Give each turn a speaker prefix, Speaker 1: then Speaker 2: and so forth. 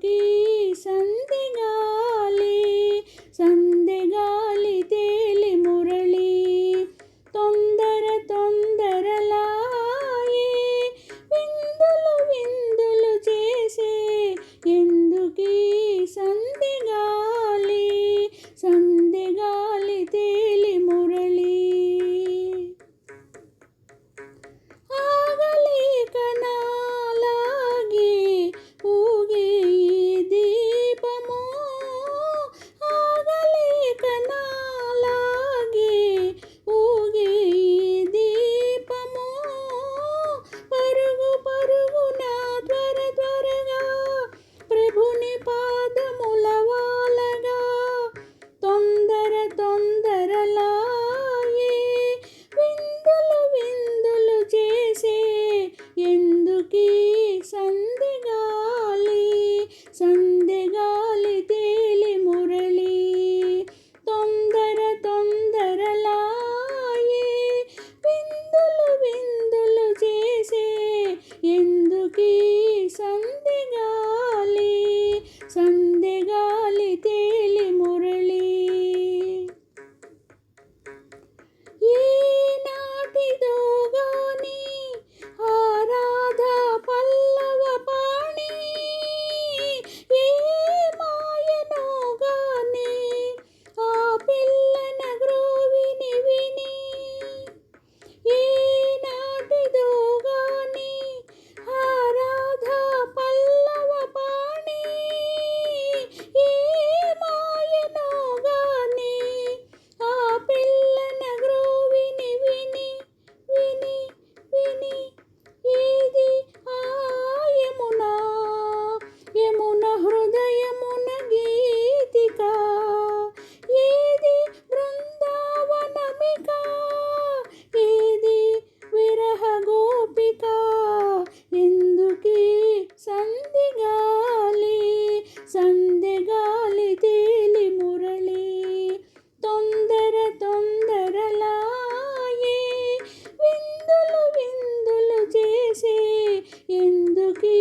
Speaker 1: ఎందుకీ సందెగాలి సందెగాలి తేలి మురళి తొందర తొందరలాయే విందులు విందులు చేసే ఎందుకీ సందెగాలి సందెగాలి తేలి మురళి ఆగలేక నాలాగి ఊగే ఈ దీపము ఆగలేక నాలాగి ఊగే ఈ దీపము పరుగు పరుగున త్వర త్వరగా ప్రభుని పాదముల వాలగా తొందర తొందరలాయే విందులు విందులు చేసే ఎందుకీ సందెగాలి సందెగాలి తేలి మురళి తొందర తొందరలాయే విందులు విందులు చేసే ఎందుకీ సందెగాలి సందెగాలి తేలి మురళి ఏ నాటిదో గాని ఆరాధ పల్లవ పాణి ఏ మాయనో గాని ఆ పిల్లన గ్రోవిని విని ఏ నాటిదో గాని ఆరాధ పల్లవ పాణి ఏ మాయనో గాని ఆ పిల్లన గ్రోవిని విని విని విని ఏది ఆ యమున యమున హృదయమున గీతిక ఏది బృందావనమిక ఏది విరహ గోపిక ఎందుకీ సందెగాలి సందెగాలి తేలి మురళి తొందర తొందరలాయే విందులు విందులు చేసే ఎందుకీ